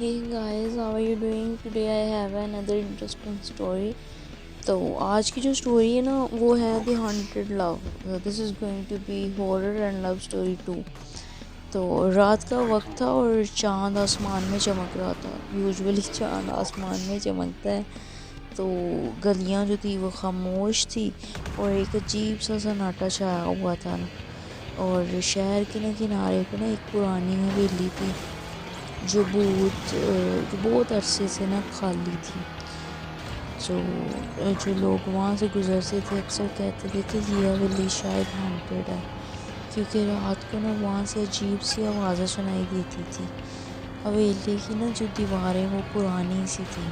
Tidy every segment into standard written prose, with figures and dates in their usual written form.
Hey guys, how are you doing? Today I have another interesting story. تو آج کی جو اسٹوری ہے نا وہ ہے the haunted love. This is going to be horror and love story too. تو رات کا وقت تھا اور چاند آسمان میں چمک رہا تھا. یوزولی چاند آسمان میں چمکتا ہے. تو گلیاں جو تھی وہ خاموش تھی اور ایک عجیب سا سناٹا چھایا ہوا تھا. اور شہر کے نا کنارے پہ نا ایک پرانی حویلی تھی جو بہت عرصے سے نا خالی تھی. جو لوگ وہاں سے گزرتے تھے اکثر کہتے تھے کہ یہ حویلی شاید ہانٹیڈ ہے، کیونکہ رات کو نا وہاں سے عجیب سی آوازیں سنائی دیتی تھی. حویلی کی نا جو دیواریں وہ پرانی سی تھی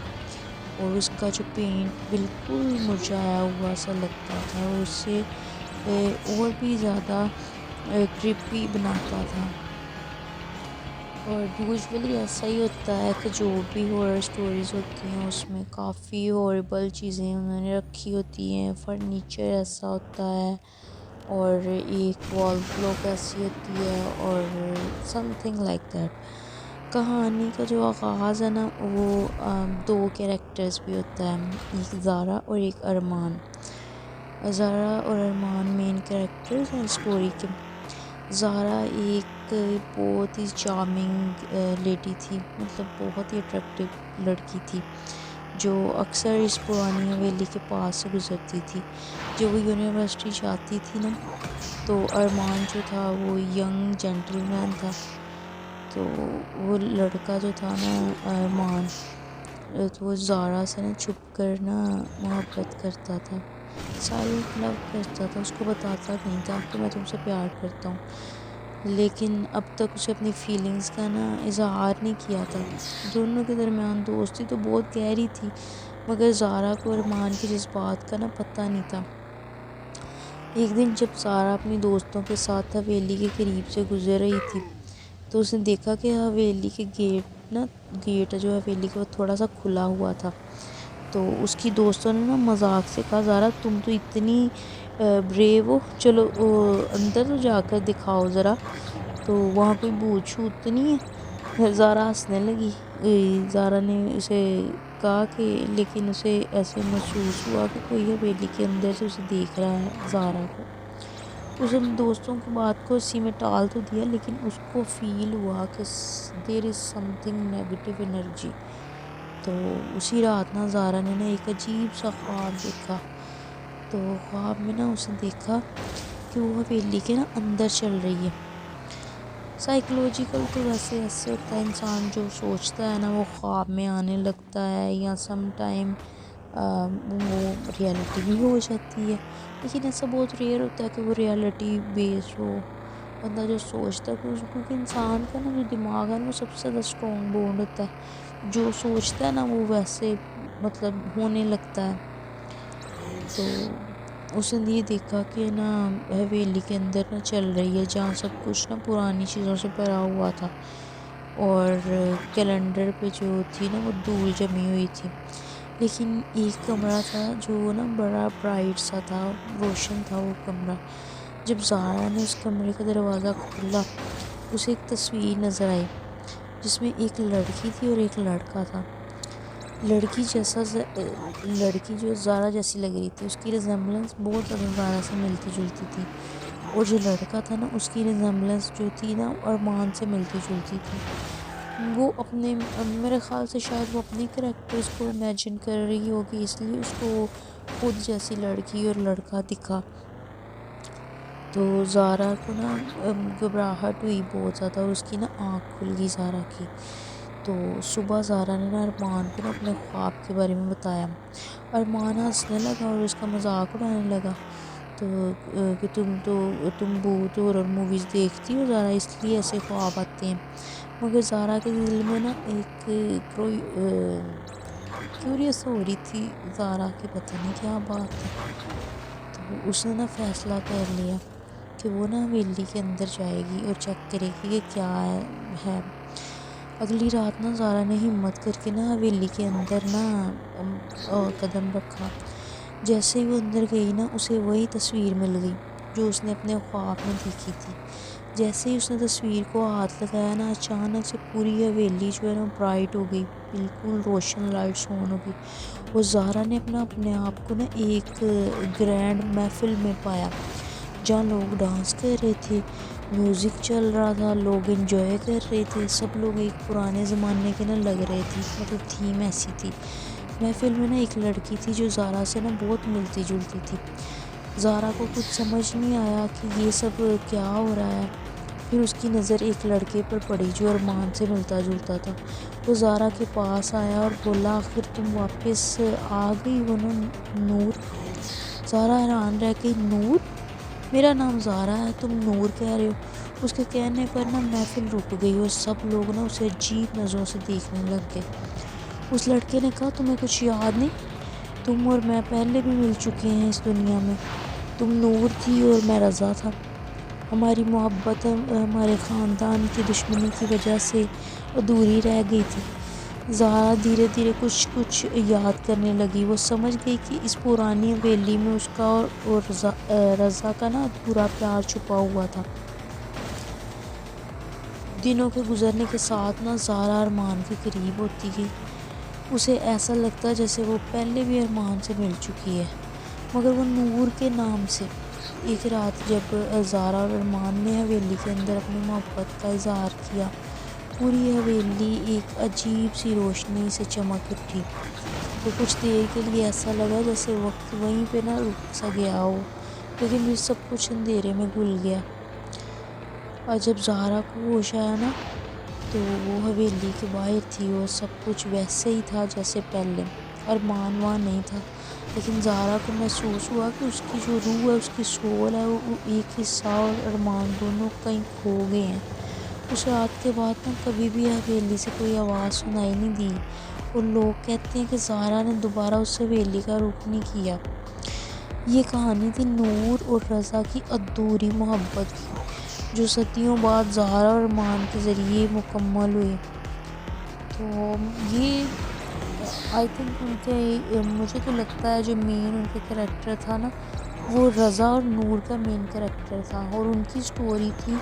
اور اس کا جو پینٹ بالکل مرجھایا ہوا سا لگتا تھا اور اس سے اور بھی زیادہ کرپی بناتا تھا. اور یوزولی ایسا ہی ہوتا ہے کہ جو بھی ہارر سٹوریز ہوتی ہیں اس میں کافی ہاربل چیزیں انہوں نے رکھی ہوتی ہیں. فرنیچر ایسا ہوتا ہے اور ایک وال کلاک ایسی ہوتی ہے اور سم تھنگ لائک دیٹ. کہانی کا جو آغاز ہے نا وہ دو کیریکٹرز بھی ہوتا ہے، ایک زارا اور ایک ارمان. زارا اور ارمان مین کیریکٹرز ہیں اسٹوری کے. زارا ایک بہت ہی چارمنگ لیڈی تھی، مطلب بہت ہی اٹریکٹیو لڑکی تھی جو اکثر اس پرانی حویلی کے پاس سے گزرتی تھی. جب وہ یونیورسٹی جاتی تھی نا تو ارمان جو تھا وہ ینگ جینٹل مین تھا. تو وہ لڑکا جو تھا نا ارمان، تو وہ زارا سے نا چھپ کر نا محبت کرتا تھا، سائلنٹ لو کرتا تھا. اس کو بتاتا نہیں تھا کہ میں تم سے پیار کرتا ہوں، لیکن اب تک اسے اپنی فیلنگز کا نا اظہار نہیں کیا تھا. دونوں کے درمیان دوستی تو بہت گہری تھی مگر زارا کو ارمان کے جذبات کا نا پتہ نہیں تھا. ایک دن جب زارا اپنی دوستوں کے ساتھ حویلی کے قریب سے گزر رہی تھی تو اس نے دیکھا کہ حویلی کے گیٹ جو حویلی کا وہ تھوڑا سا کھلا ہوا تھا. تو اس کی دوستوں نے نا مذاق سے کہا، زارا تم تو اتنی بریو ہو، چلو اندر تو جا کر دکھاؤ ذرا، تو وہاں کوئی بھوت شوت تو نہیں ہے. زارا ہنسنے لگی. زارا نے اسے کہا کہ لیکن اسے ایسے محسوس ہوا کہ کوئی حویلی کے اندر سے اسے دیکھ رہا ہے. زارا کو اس اپنے دوستوں کی بات کو اسی میں ٹال تو دیا لیکن اس کو فیل ہوا کہ دیر از سم تھنگ نیگیٹو انرجی. تو اسی رات نا زارا نے نا ایک عجیب سا خواب دیکھا. تو خواب میں نا اسے دیکھا کہ وہ حویلی کے نا اندر چل رہی ہے. سائیکولوجیکل تو ویسے ایسے ہوتا ہے، انسان جو سوچتا ہے نا وہ خواب میں آنے لگتا ہے یا سم ٹائم وہ ریئلٹی بھی ہو جاتی ہے. لیکن ایسا بہت ریئر ہوتا ہے کہ وہ ریئلٹی بیس ہو. بندہ جو سوچتا ہے کیونکہ انسان کا نا جو دماغ ہے نا وہ سب سے زیادہ اسٹرانگ بونڈ ہوتا ہے، جو سوچتا ہے نا وہ ویسے مطلب ہونے لگتا ہے. تو اس نے یہ دیکھا کہ نا حویلی کے اندر نا چل رہی ہے جہاں سب کچھ نا پرانی چیزوں سے بھرا ہوا تھا اور کیلنڈر پہ جو تھی نا وہ دھول جمی ہوئی تھی. لیکن ایک کمرہ تھا جو نا بڑا برائٹ سا تھا، روشن تھا وہ کمرہ. جب زارا نے اس کمرے کا دروازہ کھولا اسے ایک تصویر نظر آئی جس میں ایک لڑکی تھی اور ایک لڑکا تھا. لڑکی جو زارا جیسی لگ رہی تھی اس کی ریزمبلنس بہت زیادہ زارا سے ملتی جلتی تھی، اور جو لڑکا تھا نا اس کی ریزمبلنس جو تھی نا ارمان سے ملتی جلتی تھی. وہ اپنے میرے خیال سے شاید وہ اپنے کریکٹرز کو امیجن کر رہی ہوگی، اس لیے اس کو خود جیسی لڑکی اور لڑکا دکھا. تو زارا کو نا گھبراہٹ ہوئی بہت زیادہ اور اس کی نا آنکھ کھل گئی زارا کی. تو صبح زارا نے نا ارمان کو نا اپنے خواب کے بارے میں بتایا. ارمان ہنسنے لگا اور اس کا مذاق اڑانے لگا. تو کہ تم بھوت ہارر موویز دیکھتی ہو زارا، اس لیے ایسے خواب آتے ہیں. مگر زارا کے دل میں نا ایک کیوریس ہو رہی تھی زارا کہ پتہ نہیں کیا بات ہے. تو اس نے نا فیصلہ کر لیا کہ وہ نا حویلی کے اندر جائے گی اور چیک کرے گی کہ کیا ہے. اگلی رات نا زارا نے ہمت کر کے نا حویلی کے اندر نا قدم رکھا. جیسے ہی وہ اندر گئی نا اسے وہی تصویر مل گئی جو اس نے اپنے خواب میں دیکھی تھی. جیسے ہی اس نے تصویر کو ہاتھ لگایا نا، اچانک سے پوری حویلی جو ہے نا برائٹ ہو گئی، بالکل روشن لائٹس آن ہو گئی، اور زہرا نے اپنے آپ کو نا ایک گرینڈ محفل میں پایا، جہاں لوگ ڈانس کر رہے تھے، میوزک چل رہا تھا، لوگ انجوائے کر رہے تھے، سب لوگ ایک پرانے زمانے کے نا لگ رہے تھے، مطلب تھیم ایسی تھی۔ محفل میں نا ایک لڑکی تھی جو زہرا سے نا بہت ملتی جلتی تھی۔ زہرا کو کچھ سمجھ نہیں آیا کہ یہ سب کیا ہو رہا ہے، پھر اس کی نظر ایک لڑکے پر پڑی جو ارمان سے ملتا جلتا تھا۔ وہ زہرا کے پاس آیا اور بولا، آخر تم واپس آ گئی ہو نا نور؟ زہرا حیران رہ گئی، نور؟ میرا نام زہرا ہے، تم نور کہہ رہے ہو؟ اس کے کہنے پر نا محفل رک گئی اور سب لوگ نا اسے عجیب نظروں سے دیکھنے لگ گئے۔ اس لڑکے نے کہا، تمہیں کچھ یاد نہیں؟ تم اور میں پہلے بھی مل چکے ہیں اس دنیا میں، تم نور تھی اور میں رضا تھا۔ ہماری محبت ہمارے خاندان کی دشمنی کی وجہ سے ادھوری رہ گئی تھی۔ زہرا دھیرے دھیرے کچھ یاد کرنے لگی۔ وہ سمجھ گئی کہ اس پرانی حویلی میں اس کا اور رضا کا نا ادھورا پیار چھپا ہوا تھا۔ دنوں کے گزرنے کے ساتھ نا زہرا ارمان کے قریب ہوتی گئی۔ اسے ایسا لگتا جیسے وہ پہلے بھی ارمان سے مل چکی ہے، مگر وہ نور کے نام سے۔ ایک رات جب زہرا اور ارمان نے حویلی کے اندر اپنی محبت کا اظہار کیا، پوری حویلی ایک عجیب سی روشنی سے چمک اٹھی، تو کچھ دیر کے لیے ایسا لگا جیسے وقت وہیں پہ نہ رک سا گیا ہو، لیکن پھر سب کچھ اندھیرے میں گھل گیا۔ اور جب زہرا کو ہوش آیا نا، تو وہ حویلی کے باہر تھی اور سب کچھ ویسے ہی تھا جیسے پہلے۔ ارمان وہاں نہیں تھا، لیکن زہرا کو محسوس ہوا کہ اس کی جو روح ہے، اس کی سول ہے، وہ ایک حصہ اور ارمان دونوں کہیں کھو گئے ہیں۔ اس رات کے بعد نا کبھی بھی حویلی سے کوئی آواز سنائی نہیں دی، اور لوگ کہتے ہیں کہ زہرا نے دوبارہ اس حویلی کا رخ نہیں کیا۔ یہ کہانی تھی نور اور رضا کی ادھوری محبت کی، جو صدیوں بعد زہرا اور ارمان کے ذریعے مکمل ہوئی۔ تو یہ آئی تھنک ان کے، مجھے تو لگتا ہے جو مین ان کے کریکٹر تھا نا، وہ رضا اور نور کا مین کریکٹر تھا، اور ان کی سٹوری تھی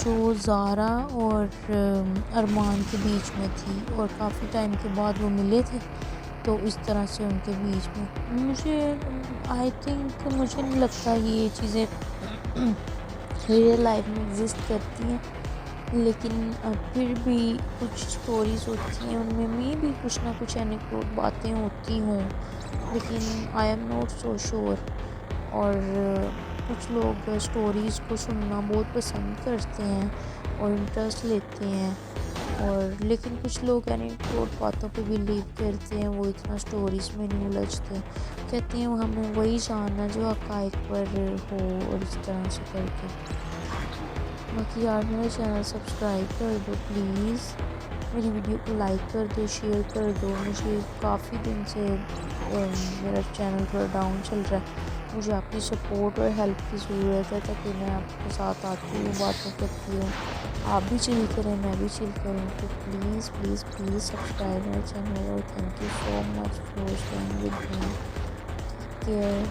جو زہرا اور ارمان کے بیچ میں تھی، اور کافی ٹائم کے بعد وہ ملے تھے، تو اس طرح سے ان کے بیچ میں مجھے آئی تھنک، مجھے نہیں لگتا یہ چیزیں ریئل لائف میں ایگزسٹ کرتی ہیں، لیکن پھر بھی کچھ سٹوریز ہوتی ہیں ان میں بھی کچھ نہ کچھ اینیکڈوٹ باتیں ہوتی ہوں، لیکن آئی ایم ناٹ سو شور۔ اور کچھ لوگ سٹوریز کو سننا بہت پسند کرتے ہیں اور انٹرسٹ لیتے ہیں، اور لیکن کچھ لوگ اینیکڈوٹ باتوں پہ بلیو کرتے ہیں، وہ اتنا سٹوریز میں نہیں الجھتے، کہتے ہیں وہ ہمیں وہی جاننا جو حقائق پر ہو، اور اس طرح سے کر کے۔ باقی یار میرا چینل سبسکرائب کر دو پلیز، میری ویڈیو کو لائک کر دو، شیئر کر دو۔ مجھے کافی دن سے میرا چینل تھوڑا ڈاؤن چل رہا ہے، مجھے آپ کی سپورٹ اور ہیلپ کی ضرورت ہے، تاکہ میں آپ کے ساتھ آتی ہوں، باتیں کرتی ہوں، آپ بھی چل کریں، میں بھی چل کروں، تو پلیز پلیز پلیز سبسکرائب میرا چینل، اور thank you so much for staying with me, take care.